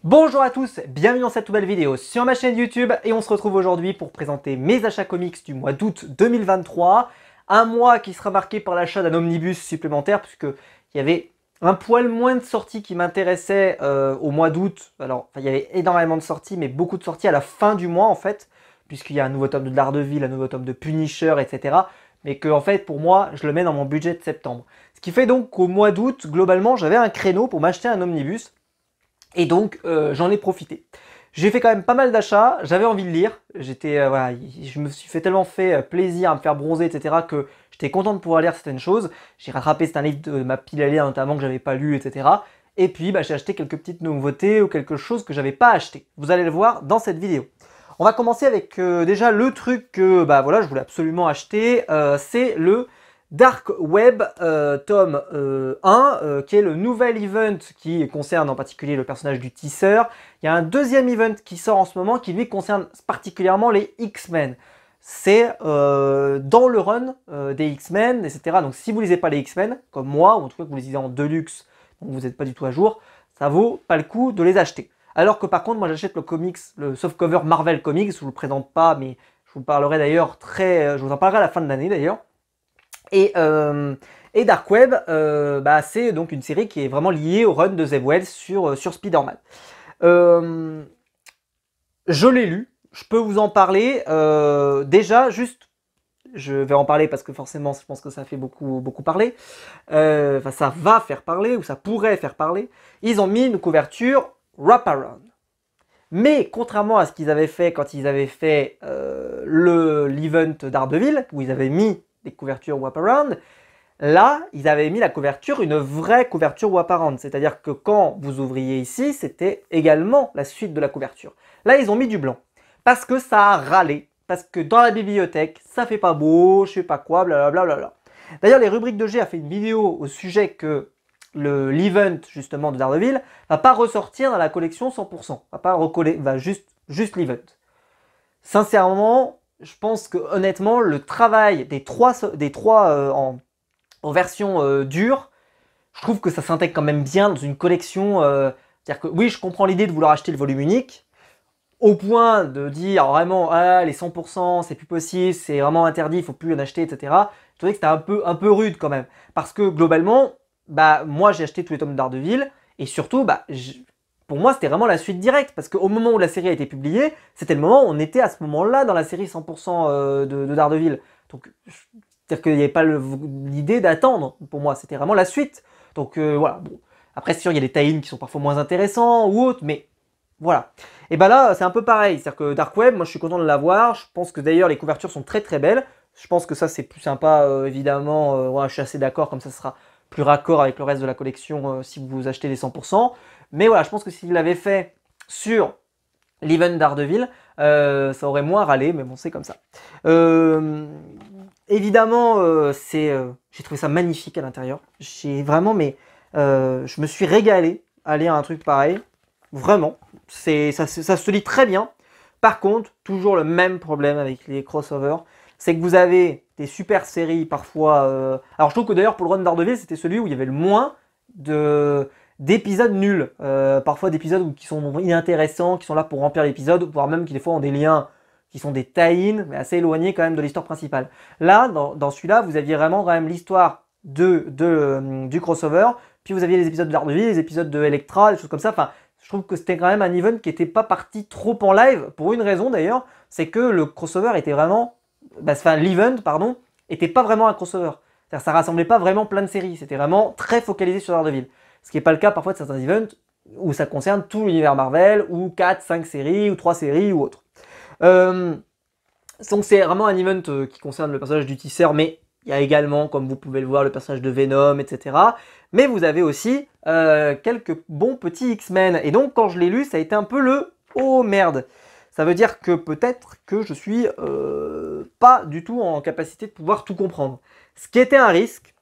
Bonjour à tous, bienvenue dans cette nouvelle vidéo sur ma chaîne YouTube et on se retrouve aujourd'hui pour présenter mes achats comics du mois d'août 2023. Un mois qui sera marqué par l'achat d'un omnibus supplémentaire puisque il y avait un poil moins de sorties qui m'intéressaient au mois d'août. Alors, il y avait énormément de sorties mais beaucoup de sorties à la fin du mois en fait, puisqu'il y a un nouveau tome de Daredevil, un nouveau tome de Punisher, etc. Mais que en fait pour moi je le mets dans mon budget de septembre. Ce qui fait donc qu'au mois d'août, globalement, j'avais un créneau pour m'acheter un omnibus. Et donc j'en ai profité. J'ai fait quand même pas mal d'achats, j'avais envie de lire, voilà, je me suis tellement fait plaisir à me faire bronzer, etc. que j'étais content de pouvoir lire certaines choses. J'ai rattrapé certains livres de ma pile à lire notamment que j'avais pas lu, etc. Et puis j'ai acheté quelques petites nouveautés ou quelque chose que j'avais pas acheté. Vous allez le voir dans cette vidéo. On va commencer avec déjà le truc que voilà, je voulais absolument acheter, c'est le Dark Web tome 1, qui est le nouvel event qui concerne en particulier le personnage du tisseur. Il y a un deuxième event qui sort en ce moment qui lui concerne particulièrement les X-Men. C'est dans le run des X-Men, etc. Donc si vous ne lisez pas les X-Men, comme moi, ou en tout cas que vous les lisez en deluxe, donc vous n'êtes pas du tout à jour, ça vaut pas le coup de les acheter. Alors que par contre, moi j'achète le comics, le softcover Marvel Comics, je vous le présente pas, mais je vous parlerai d'ailleurs je vous en parlerai à la fin de l'année d'ailleurs. Et Dark Web, c'est donc une série qui est vraiment liée au run de Zeb Wells sur Spider-Man. Je l'ai lu, je peux vous en parler. Déjà, juste, je vais en parler parce que forcément, je pense que ça fait beaucoup parler. Enfin, ça va faire parler, ou ça pourrait faire parler. Ils ont mis une couverture wraparound. Mais contrairement à ce qu'ils avaient fait quand ils avaient fait l'event Daredevil, où ils avaient mis des couvertures wraparound, là, ils avaient mis la couverture, une vraie couverture wraparound. C'est-à-dire que quand vous ouvriez ici, c'était également la suite de la couverture. Là, ils ont mis du blanc. Parce que ça a râlé. Parce que dans la bibliothèque, ça fait pas beau, je sais pas quoi, blablabla. D'ailleurs, les rubriques de G a fait une vidéo au sujet que l'event justement de Daredevil va pas ressortir dans la collection 100%. Va pas recoller, va juste l'event. Sincèrement, je pense que honnêtement, le travail des trois en version dure, je trouve que ça s'intègre quand même bien dans une collection. C'est-à-dire que oui, je comprends l'idée de vouloir acheter le volume unique, au point de dire vraiment les 100% c'est plus possible, c'est vraiment interdit, il faut plus en acheter, etc. Je trouvais que c'était un peu rude quand même. Parce que globalement, moi j'ai acheté tous les tomes de Daredevil, et surtout, pour moi c'était vraiment la suite directe, parce qu'au moment où la série a été publiée, c'était le moment où on était à ce moment-là dans la série 100% de Daredevil. Donc, c'est-à-dire qu'il n'y avait pas l'idée d'attendre, pour moi, c'était vraiment la suite. Donc voilà, bon. Après c'est sûr, il y a des tie-ins qui sont parfois moins intéressants ou autres, mais voilà. Et là, c'est un peu pareil, c'est-à-dire que Dark Web, moi je suis content de l'avoir, je pense que d'ailleurs les couvertures sont très belles, je pense que ça c'est plus sympa, évidemment, ouais, je suis assez d'accord, comme ça sera plus raccord avec le reste de la collection si vous achetez les 100%. Mais voilà, je pense que s'il l'avait fait sur l'event Daredevil, ça aurait moins râlé, mais bon, c'est comme ça. Évidemment, j'ai trouvé ça magnifique à l'intérieur. J'ai vraiment, je me suis régalé à lire un truc pareil. Vraiment, ça se lit très bien. Par contre, toujours le même problème avec les crossovers, c'est que vous avez des super séries parfois. Alors je trouve que d'ailleurs pour le run Daredevil, c'était celui où il y avait le moins d'épisodes nuls. Parfois d'épisodes qui sont inintéressants, qui sont là pour remplir l'épisode, voire même qui des fois ont des liens qui sont des tie-in, mais assez éloignés quand même de l'histoire principale. Là, dans celui-là, vous aviez vraiment quand même l'histoire du crossover, puis vous aviez les épisodes de Daredevil, les épisodes de Elektra, des choses comme ça. Enfin, je trouve que c'était quand même un event qui n'était pas parti trop en live, pour une raison d'ailleurs, c'est que le crossover était vraiment... l'event, pardon, était pas vraiment un crossover. C'est-à-dire ça rassemblait pas vraiment plein de séries, c'était vraiment très focalisé sur Daredevil. Ce qui n'est pas le cas parfois de certains events où ça concerne tout l'univers Marvel, ou 4, 5 séries, ou 3 séries, ou autre. Donc c'est vraiment un event qui concerne le personnage du tisseur, mais il y a également, comme vous pouvez le voir, le personnage de Venom, etc. Mais vous avez aussi quelques bons petits X-Men. Et donc quand je l'ai lu, ça a été un peu le « oh merde ». Ça veut dire que peut-être que je suis pas du tout en capacité de pouvoir tout comprendre. Ce qui était un risque,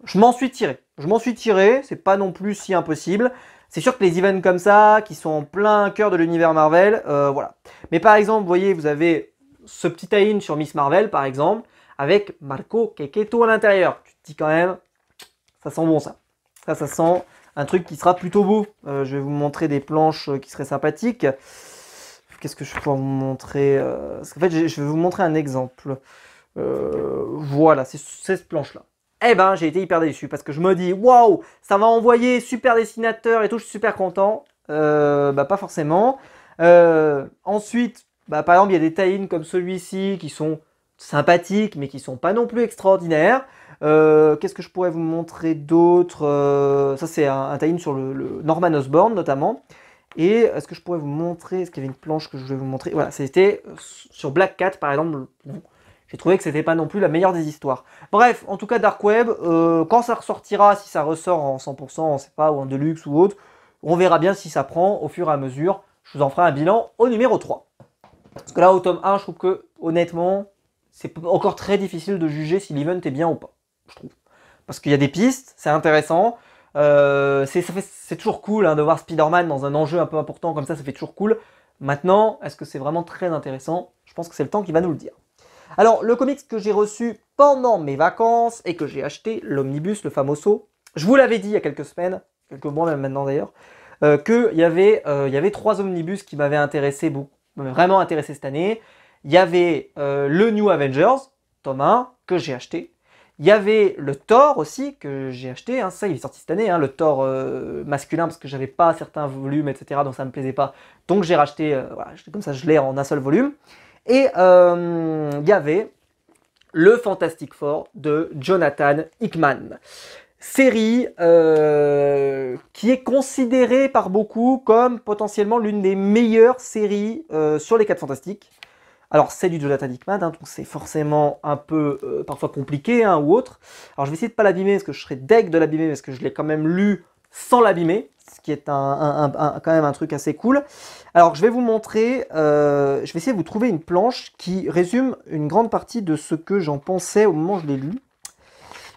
je m'en suis tiré. Je m'en suis tiré, c'est pas non plus si impossible. C'est sûr que les events comme ça, qui sont en plein cœur de l'univers Marvel, voilà. Mais par exemple, vous voyez, vous avez ce petit tie-in sur Miss Marvel, par exemple, avec Marco Keketo à l'intérieur. Tu te dis quand même, ça sent bon ça. Ça sent un truc qui sera plutôt beau. Je vais vous montrer des planches qui seraient sympathiques. Qu'est-ce que je peux vous montrer parce qu'en fait, je vais vous montrer un exemple. Voilà, c'est cette planche-là. Eh ben, j'ai été hyper déçu parce que je me dis, waouh, ça va envoyer super dessinateur et tout, je suis super content. Bah, pas forcément. Ensuite, bah, par exemple, il y a des tie-ins comme celui-ci qui sont sympathiques, mais qui sont pas non plus extraordinaires. Qu'est-ce que je pourrais vous montrer d'autre ça, c'est un tie-in sur le Norman Osborn, notamment. Et est-ce que je pourrais vous montrer, est-ce qu'il y avait une planche que je voulais vous montrer? Voilà, c'était sur Black Cat, par exemple. Bon, j'ai trouvé que c'était pas non plus la meilleure des histoires. Bref, en tout cas, Dark Web, quand ça ressortira, si ça ressort en 100%, on sait pas, ou en Deluxe ou autre, on verra bien si ça prend au fur et à mesure. Je vous en ferai un bilan au numéro 3. Parce que là, au tome 1, je trouve que, honnêtement, c'est encore très difficile de juger si l'event est bien ou pas, je trouve. Parce qu'il y a des pistes, c'est intéressant. C'est toujours cool hein, de voir Spider-Man dans un enjeu un peu important comme ça fait toujours cool. Maintenant, est-ce que c'est vraiment très intéressant? Je pense que c'est le temps qui va nous le dire. Alors, le comics que j'ai reçu pendant mes vacances et que j'ai acheté, l'Omnibus, le Famoso, je vous l'avais dit il y a quelques semaines, quelques mois même maintenant d'ailleurs, qu'il y avait 3 omnibus qui m'avaient intéressé, vraiment intéressé cette année. Il y avait le New Avengers, tome 1, que j'ai acheté. Il y avait le Thor aussi, que j'ai acheté, hein, ça il est sorti cette année, hein, le Thor masculin, parce que j'avais pas certains volumes, etc., donc ça me plaisait pas. Donc j'ai racheté, voilà, comme ça je l'ai en un seul volume. Et il y avait le Fantastic Four de Jonathan Hickman. Série qui est considérée par beaucoup comme potentiellement l'une des meilleures séries sur les 4 Fantastiques. Alors c'est du Jonathan Hickman, hein, donc c'est forcément un peu parfois compliqué hein, ou autre. Alors je vais essayer de ne pas l'abîmer parce que je serais deg de l'abîmer parce que je l'ai quand même lu sans l'abîmer, ce qui est quand même un truc assez cool. Alors je vais vous montrer, je vais essayer de vous trouver une planche qui résume une grande partie de ce que j'en pensais au moment où je l'ai lu.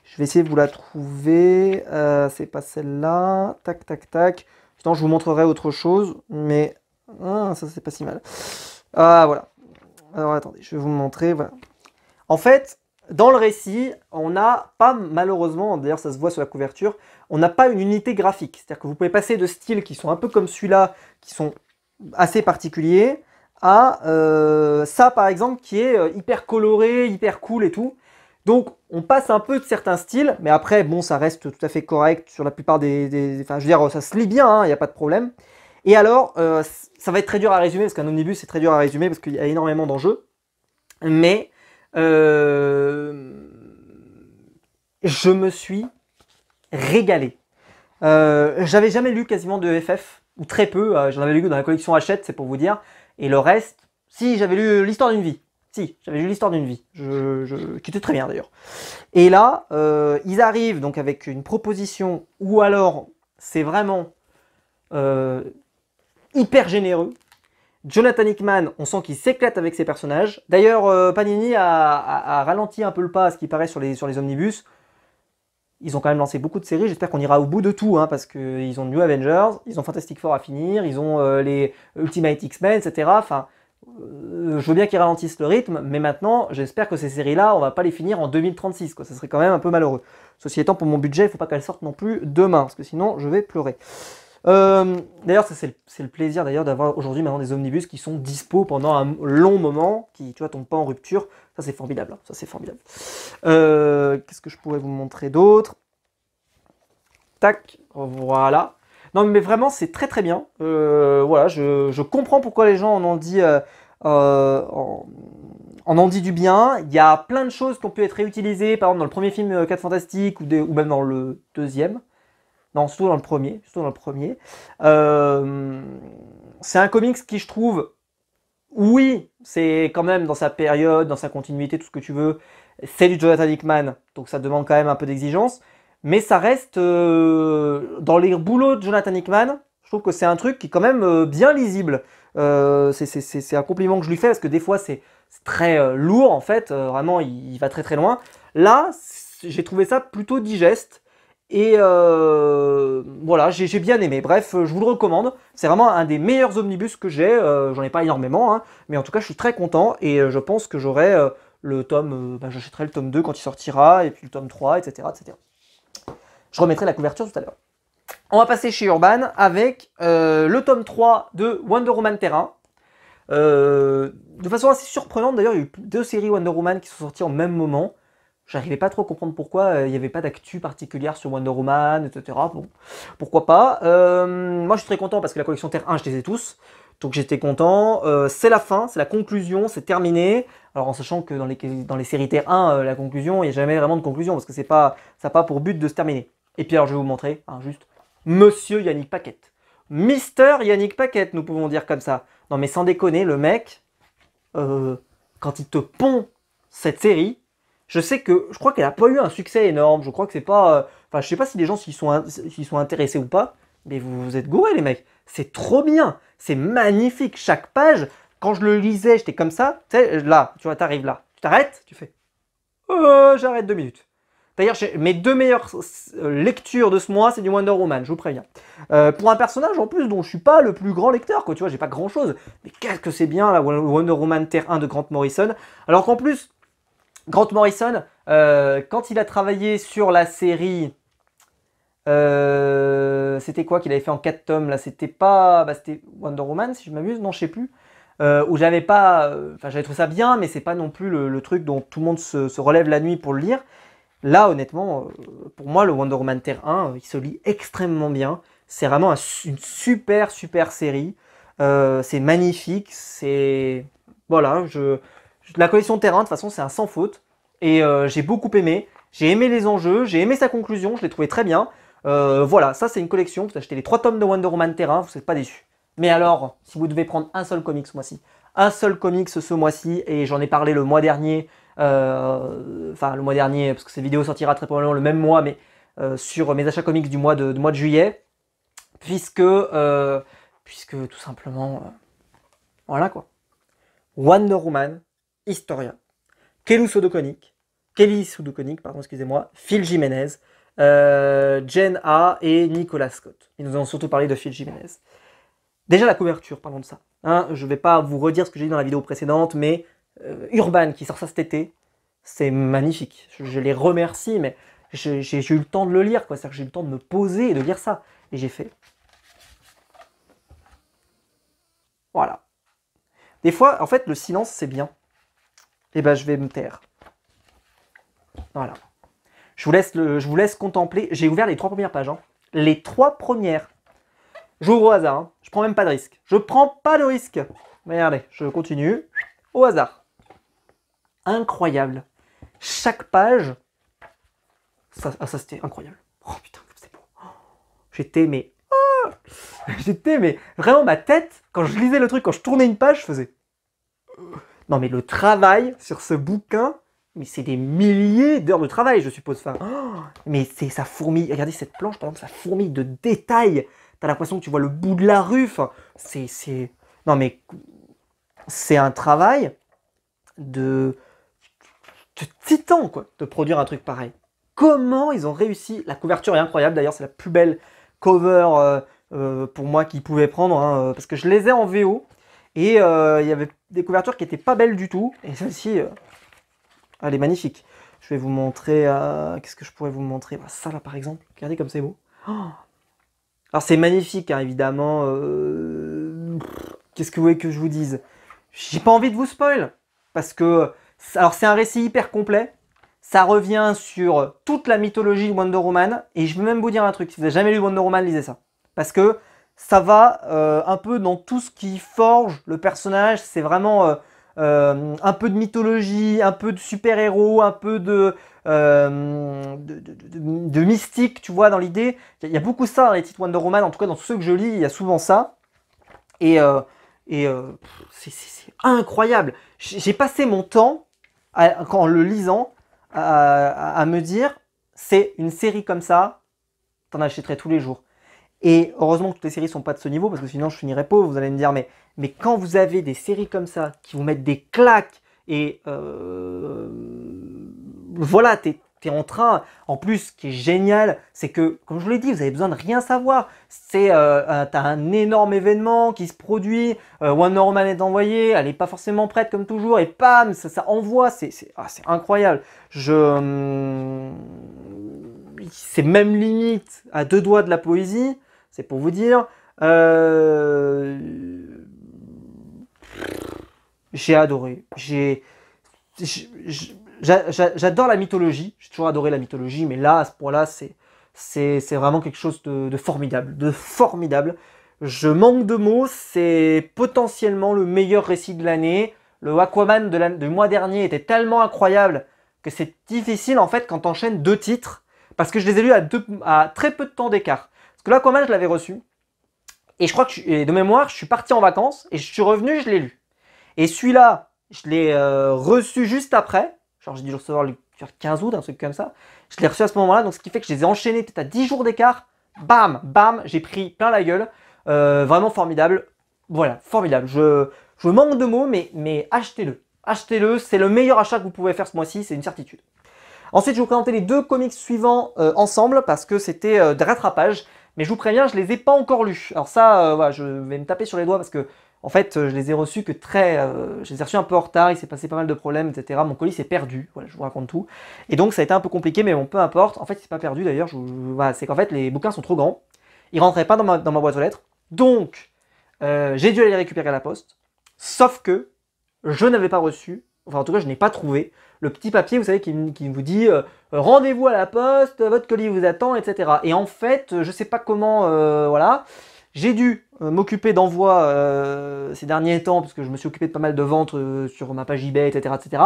Je vais essayer de vous la trouver, c'est pas celle-là, tac tac tac. Sinon je vous montrerai autre chose, mais ça c'est pas si mal. Ah voilà. Alors attendez, je vais vous montrer, voilà. En fait, dans le récit, on n'a pas, malheureusement, d'ailleurs ça se voit sur la couverture, on n'a pas une unité graphique. C'est-à-dire que vous pouvez passer de styles qui sont un peu comme celui-là, qui sont assez particuliers, à ça par exemple qui est hyper coloré, hyper cool et tout. Donc on passe un peu de certains styles, mais après, bon, ça reste tout à fait correct sur la plupart enfin je veux dire, ça se lit bien, il n'y a pas de problème. Et alors, ça va être très dur à résumer, parce qu'un omnibus c'est très dur à résumer, parce qu'il y a énormément d'enjeux. Mais je me suis régalé. J'avais jamais lu quasiment de FF, ou très peu, j'en avais lu dans la collection Hachette, c'est pour vous dire. Et le reste, si, j'avais lu l'histoire d'une vie. Si, j'avais lu l'histoire d'une vie, qui était très bien d'ailleurs. Et là, ils arrivent donc avec une proposition, ou alors c'est vraiment hyper généreux. Jonathan Hickman, on sent qu'il s'éclate avec ses personnages. D'ailleurs, Panini a ralenti un peu le pas à ce qui paraît sur les omnibus. Ils ont quand même lancé beaucoup de séries, j'espère qu'on ira au bout de tout, hein, parce qu'ils ont New Avengers, ils ont Fantastic Four à finir, ils ont les Ultimate X-Men, etc. Enfin, je veux bien qu'ils ralentissent le rythme, mais maintenant, j'espère que ces séries-là, on va pas les finir en 2036, quoi. Ça serait quand même un peu malheureux. Ceci étant, pour mon budget, il ne faut pas qu'elles sortent non plus demain, parce que sinon, je vais pleurer. D'ailleurs, c'est le plaisir d'ailleurs d'avoir aujourd'hui maintenant des omnibus qui sont dispo pendant un long moment, qui tu vois tombent pas en rupture. Ça c'est formidable, ça c'est formidable. Qu'est-ce que je pourrais vous montrer d'autre? Tac, voilà. Non mais vraiment c'est très très bien. Voilà, je comprends pourquoi les gens en ont dit en ont dit du bien. Il y a plein de choses qui ont pu être réutilisées, par exemple dans le premier film 4 Fantastiques ou même dans le deuxième. Non, surtout dans le premier. C'est un comics qui, je trouve, oui, c'est quand même dans sa période, dans sa continuité, tout ce que tu veux. C'est du Jonathan Hickman, donc ça demande quand même un peu d'exigence. Mais ça reste dans les boulots de Jonathan Hickman. Je trouve que c'est un truc qui est quand même bien lisible. C'est un compliment que je lui fais parce que des fois c'est très lourd en fait. Vraiment, il va très très loin. Là, j'ai trouvé ça plutôt digeste. Et voilà, j'ai bien aimé. Bref, je vous le recommande. C'est vraiment un des meilleurs omnibus que j'ai. J'en ai pas énormément, hein, mais en tout cas, je suis très content. Et je pense que j'aurai le tome... j'achèterai le tome 2 quand il sortira, et puis le tome 3, etc., etc. Je remettrai la couverture tout à l'heure. On va passer chez Urban avec le tome 3 de Wonder Woman Terre 1. De façon assez surprenante d'ailleurs, il y a eu 2 séries Wonder Woman qui sont sorties en même moment. J'arrivais pas trop à comprendre pourquoi il n'y avait pas d'actu particulière sur Wonder Woman, etc. Bon, pourquoi pas. Moi je suis très content parce que la collection Terre 1, je les ai tous. Donc j'étais content. C'est la fin, c'est la conclusion, c'est terminé. Alors en sachant que dans les séries Terre 1, la conclusion, il n'y a jamais vraiment de conclusion parce que ça n'a pas pour but de se terminer. Et puis alors je vais vous montrer, hein, juste, Monsieur Yannick Paquette. Mister Yannick Paquette, nous pouvons dire comme ça. Non mais sans déconner, le mec, quand il te pond cette série, je crois qu'elle a pas eu un succès énorme. Je crois que c'est pas, enfin, je sais pas si les gens s'y sont intéressés ou pas, mais vous êtes gourés les mecs. C'est trop bien, c'est magnifique. Chaque page, quand je le lisais, j'étais comme ça. Tu sais, là, tu vois, t'arrives là, tu t'arrêtes, tu fais, j'arrête 2 minutes. D'ailleurs, mes 2 meilleures lectures de ce mois, c'est du Wonder Woman, je vous préviens. Pour un personnage en plus dont je suis pas le plus grand lecteur, quoi, tu vois, j'ai pas grand chose. Mais qu'est-ce que c'est bien la Wonder Woman Terre 1 de Grant Morrison. Alors qu'en plus, Grant Morrison, quand il a travaillé sur la série, c'était quoi qu'il avait fait en 4 tomes là? C'était pas, c'était Wonder Woman si je m'amuse, non je sais plus. Où j'avais pas, enfin j'avais trouvé ça bien, mais c'est pas non plus le truc dont tout le monde se relève la nuit pour le lire. Là, honnêtement, pour moi, le Wonder Woman Terre 1, il se lit extrêmement bien. C'est vraiment une super, super série. C'est magnifique. C'est... Voilà, la collection Terre 1, de toute façon, c'est un sans faute. Et j'ai beaucoup aimé. J'ai aimé les enjeux, j'ai aimé sa conclusion, je l'ai trouvé très bien. Voilà, ça c'est une collection. Vous achetez les 3 tomes de Wonder Woman Terre 1, vous n'êtes pas déçus. Mais alors, si vous devez prendre un seul comic ce mois-ci, un seul comics ce mois-ci, et j'en ai parlé le mois dernier, enfin le mois dernier, parce que cette vidéo sortira très probablement le même mois, mais sur mes achats comics du mois de juillet, puisque tout simplement, voilà quoi. Wonder Woman, Historia, Kelly Sue DeConnick, pardon, excusez-moi, Phil Jimenez, Jen A et Nicolas Scott. Ils nous ont surtout parlé de Phil Jimenez. Déjà la couverture, parlons de ça. Hein, je ne vais pas vous redire ce que j'ai dit dans la vidéo précédente, mais Urban qui sort ça cet été, c'est magnifique. Je les remercie, mais j'ai eu le temps de le lire, quoi. C'est-à-dire que j'ai eu le temps de me poser et de lire ça. Et j'ai fait. Voilà. Des fois, en fait, le silence, c'est bien. Et ben, je vais me taire. Voilà. Je vous laisse contempler. J'ai ouvert les 3 premières pages. Hein. Les 3 premières. J'ouvre au hasard. Hein. Je prends même pas de risque. Je prends pas de risque. Mais regardez, je continue. Au hasard. Incroyable. Chaque page. Ça c'était incroyable. Oh putain, c'est beau. Oh, j'étais mais. Oh, j'étais mais. Vraiment, ma tête, quand je lisais le truc, quand je tournais une page, je faisais. Non, mais le travail sur ce bouquin. Mais c'est des milliers d'heures de travail, je suppose. Enfin, oh, mais ça fourmille. Regardez cette planche, par exemple, ça fourmille de détails. T'as l'impression que tu vois le bout de la rue. Enfin, c'est... Non, mais c'est un travail de titan, quoi, de produire un truc pareil. Comment ils ont réussi? La couverture est incroyable. D'ailleurs, c'est la plus belle cover pour moi qu'ils pouvaient prendre. Hein, parce que je les ai en VO. Et il y avait des couvertures qui n'étaient pas belles du tout. Et celle-ci... elle est magnifique. Je vais vous montrer... qu'est-ce que je pourrais vous montrer? Bah, ça là par exemple. Regardez comme c'est beau. Oh, alors c'est magnifique hein, évidemment. Qu'est-ce que vous voulez que je vous dise? J'ai pas envie de vous spoil. Parce que... Alors c'est un récit hyper complet. Ça revient sur toute la mythologie de Wonder Woman. Et je vais même vous dire un truc. Si vous n'avez jamais lu Wonder Woman, lisez ça. Parce que ça va un peu dans tout ce qui forge le personnage. C'est vraiment... un peu de mythologie, un peu de super-héros, un peu de mystique, tu vois, dans l'idée. Il y a beaucoup ça dans les titres Wonder Woman, en tout cas dans ceux que je lis, il y a souvent ça. Et c'est incroyable. J'ai passé mon temps, en le lisant, à me dire, c'est une série comme ça, t'en achèterais tous les jours. Et heureusement que toutes les séries sont pas de ce niveau, parce que sinon je finirais pauvre, vous allez me dire, mais quand vous avez des séries comme ça, qui vous mettent des claques, et voilà, t'es en train, en plus, ce qui est génial, c'est que, comme je vous l'ai dit, vous avez besoin de rien savoir. T'as un énorme événement qui se produit, Wonder Woman est envoyée, elle n'est pas forcément prête comme toujours, et pam, ça envoie, c'est incroyable. Il c'est même limite à 2 doigts de la poésie, c'est pour vous dire. J'ai adoré. J'adore la mythologie. J'ai toujours adoré la mythologie, mais là, à ce point-là, c'est vraiment quelque chose de formidable. De formidable. Je manque de mots. C'est potentiellement le meilleur récit de l'année. Le Aquaman du mois dernier était tellement incroyable que c'est difficile, en fait, quand t'enchaînes 2 titres. Parce que je les ai lus à très peu de temps d'écart. Parce que l'Aquaman, je l'avais reçu. Et je crois que, de mémoire, je suis parti en vacances. Et je suis revenu, je l'ai lu. Et celui-là, je l'ai reçu juste après. Genre, j'ai dû le recevoir le 15 août, un truc comme ça. Je l'ai reçu à ce moment-là, donc ce qui fait que je les ai enchaînés peut-être à 10 jours d'écart. Bam, bam, j'ai pris plein la gueule. Vraiment formidable. Voilà, formidable. Je manque de mots, mais achetez-le. Achetez-le, c'est le meilleur achat que vous pouvez faire ce mois-ci, c'est une certitude. Ensuite, je vais vous présenter les 2 comics suivants ensemble, parce que c'était des rattrapages. Mais je vous préviens, je les ai pas encore lus. Alors ça, voilà, je vais me taper sur les doigts parce que en fait, je les ai reçus je les ai reçus un peu en retard, il s'est passé pas mal de problèmes, etc. Mon colis s'est perdu, voilà, je vous raconte tout. Et donc ça a été un peu compliqué, mais bon, peu importe. En fait, il s'est pas perdu d'ailleurs, voilà, c'est qu'en fait, les bouquins sont trop grands. Ils rentraient pas dans ma boîte aux lettres. Donc, j'ai dû aller les récupérer à la poste. Sauf que je n'avais pas reçu, enfin en tout cas, je n'ai pas trouvé le petit papier, vous savez, qui vous dit rendez-vous à la poste, votre colis vous attend, etc. Et en fait, je sais pas comment, voilà. J'ai dû m'occuper d'envoi ces derniers temps, parce que je me suis occupé de pas mal de ventes sur ma page eBay, etc., etc.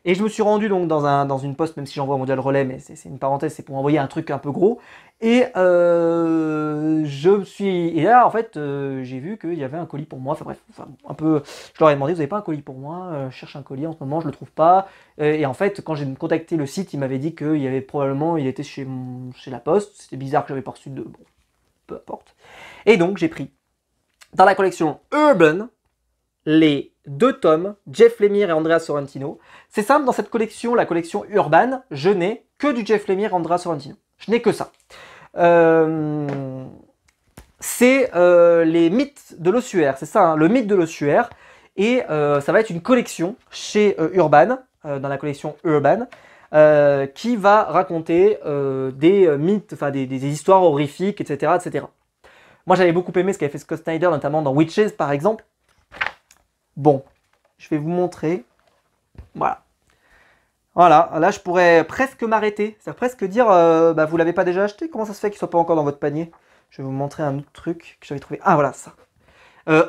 Et je me suis rendu donc dans une poste, même si j'envoie Mondial Relais, mais c'est une parenthèse, c'est pour envoyer un truc un peu gros. Et et là, en fait, j'ai vu qu'il y avait un colis pour moi. Enfin bref, un peu. Je leur ai demandé, vous n'avez pas un colis pour moi? Je cherche un colis en ce moment, je le trouve pas. Et en fait, quand j'ai contacté le site, il m'avait dit qu'il y avait probablement, il était chez la poste. C'était bizarre que j'avais pas reçu de. Bon, peu importe. Et donc, j'ai pris dans la collection Urban les 2 tomes, Jeff Lemire et Andrea Sorrentino. C'est simple, dans cette collection, la collection Urban, je n'ai que du Jeff Lemire et Andrea Sorrentino. Je n'ai que ça. C'est les mythes de l'ossuaire, c'est ça, hein, le mythe de l'ossuaire. Et ça va être une collection chez Urban, dans la collection Urban, qui va raconter des mythes, enfin des histoires horrifiques, etc., etc. Moi, j'avais beaucoup aimé ce qu'avait fait Scott Snyder, notamment dans Witches, par exemple. Bon, je vais vous montrer. Voilà. Voilà, là, je pourrais presque m'arrêter. C'est-à-dire presque dire, bah, vous l'avez pas déjà acheté? Comment ça se fait qu'il soit pas encore dans votre panier? Je vais vous montrer un autre truc que j'avais trouvé. Ah, voilà, ça.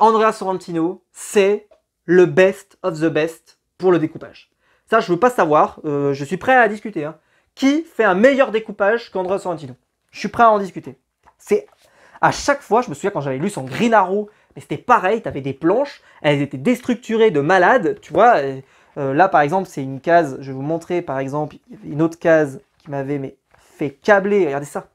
Andrea Sorrentino, c'est le best of the best pour le découpage. Ça, je veux pas savoir. Je suis prêt à discuter. Hein. Qui fait un meilleur découpage qu'Andrea Sorrentino? Je suis prêt à en discuter. C'est... À chaque fois, je me souviens quand j'avais lu son Green Arrow, mais c'était pareil, tu avais des planches, elles étaient déstructurées de malade, tu vois. Là, par exemple, c'est une case, je vais vous montrer, par exemple, une autre case qui m'avait fait câbler. Regardez ça.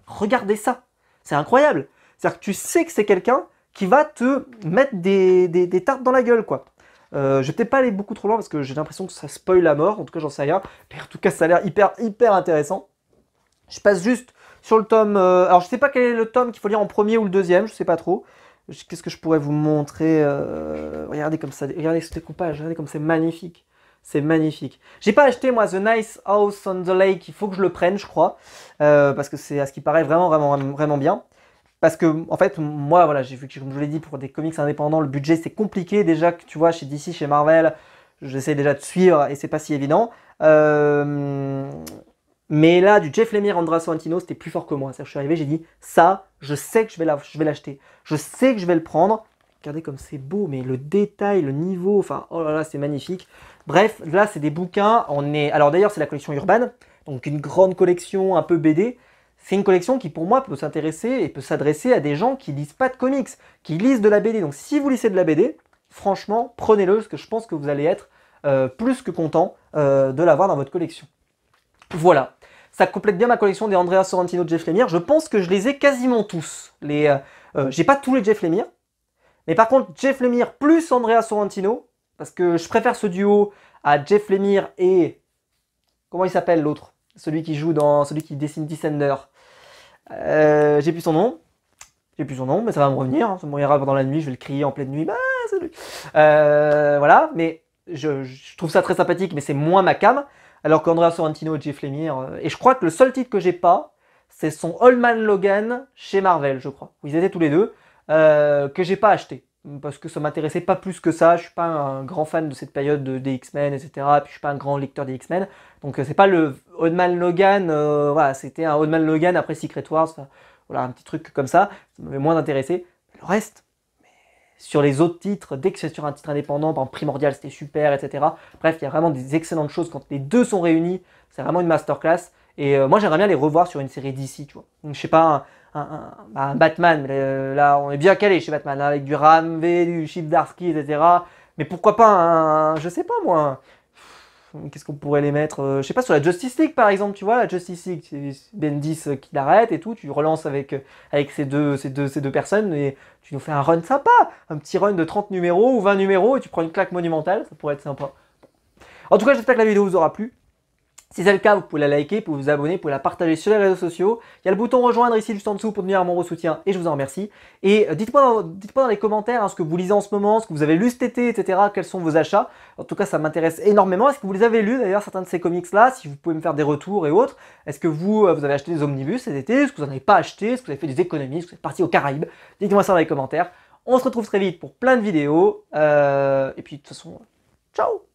Regardez ça. C'est incroyable. C'est-à-dire que tu sais que c'est quelqu'un qui va te mettre des tartes dans la gueule, quoi. Je vais peut-être pas aller beaucoup trop loin parce que j'ai l'impression que ça spoil la mort. En tout cas, j'en sais rien. Mais en tout cas, ça a l'air hyper intéressant. Je passe juste sur le tome. Alors, je sais pas quel est le tome qu'il faut lire en premier ou le deuxième, je sais pas trop. Qu'est-ce que je pourrais vous montrer? Regardez comme ça, regardez ce découpage, regardez comme c'est magnifique. C'est magnifique. J'ai pas acheté moi The Nice House on the Lake, il faut que je le prenne, je crois. Parce que c'est à ce qui paraît vraiment bien. Parce que, en fait, moi, voilà, j'ai vu que, comme je vous l'ai dit, pour des comics indépendants, le budget c'est compliqué. Déjà que tu vois, chez DC, chez Marvel, j'essaie déjà de suivre et c'est pas si évident. Mais là, du Jeff Lemire, Andrea Sorrentino, c'était plus fort que moi. C'est-à-dire que je suis arrivé, j'ai dit, ça, je sais que je vais l'acheter. Je sais que je vais le prendre. Regardez comme c'est beau, mais le détail, le niveau, enfin, oh là là, c'est magnifique. Bref, là, c'est des bouquins. Alors d'ailleurs, c'est la collection Urban, donc une grande collection, un peu BD. C'est une collection qui, pour moi, peut s'intéresser et peut s'adresser à des gens qui lisent pas de comics, qui lisent de la BD. Donc, si vous lisez de la BD, franchement, prenez-le, parce que je pense que vous allez être plus que content de l'avoir dans votre collection. Voilà. Ça complète bien ma collection des Andrea Sorrentino de Jeff Lemire. Je pense que je les ai quasiment tous. J'ai pas tous les Jeff Lemire. Mais par contre, Jeff Lemire plus Andrea Sorrentino, parce que je préfère ce duo à Jeff Lemire et... Comment il s'appelle l'autre? Celui qui dessine Descender. J'ai plus son nom. J'ai plus son nom, mais ça va me revenir. Hein. Ça me reviendra pendant la nuit, je vais le crier en pleine nuit. Bah, c'est lui. Voilà, mais je trouve ça très sympathique, mais c'est moins ma came. Alors qu'Andrea Sorrentino et Jeff Lemire... et je crois que le seul titre que j'ai pas, c'est son Old Man Logan chez Marvel, je crois, où ils étaient tous les deux, que j'ai pas acheté. Parce que ça m'intéressait pas plus que ça, je suis pas un grand fan de cette période des X-Men, etc. Puis je suis pas un grand lecteur des X-Men. Donc c'est pas le Old Man Logan, voilà, c'était un Old Man Logan après Secret Wars, enfin, voilà, un petit truc comme ça m'avait moins intéressé. Le reste, sur les autres titres, dès que c'est sur un titre indépendant, par exemple Primordial c'était super, etc. Bref, il y a vraiment des excellentes choses quand les deux sont réunis, c'est vraiment une masterclass. Et moi j'aimerais bien les revoir sur une série d'ici, tu vois. Donc je sais pas, un Batman, mais là on est bien calé chez Batman, hein, avec du Ramvé, du Chip Darsky, etc. Mais pourquoi pas je sais pas moi, qu'est-ce qu'on pourrait les mettre je sais pas, sur la Justice League par exemple, tu vois, la Justice League, c'est Bendis qui l'arrête et tout, tu relances avec ces deux personnes et tu nous fais un run sympa, un petit run de 30 numéros ou 20 numéros et tu prends une claque monumentale, ça pourrait être sympa. En tout cas, j'espère que la vidéo vous aura plu. Si c'est le cas, vous pouvez la liker, vous pouvez vous abonner, vous pouvez la partager sur les réseaux sociaux. Il y a le bouton rejoindre ici juste en dessous pour devenir un membre soutien et je vous en remercie. Et dites-moi dans les commentaires ce que vous lisez en ce moment, ce que vous avez lu cet été, etc. Quels sont vos achats. En tout cas, ça m'intéresse énormément. Est-ce que vous les avez lus d'ailleurs, certains de ces comics-là? Si vous pouvez me faire des retours et autres. Est-ce que vous avez acheté des omnibus cet été? Est-ce que vous n'en avez pas acheté? Est-ce que vous avez fait des économies? Est-ce que vous êtes parti aux Caraïbes? Dites-moi ça dans les commentaires. On se retrouve très vite pour plein de vidéos. Et puis de toute façon, ciao!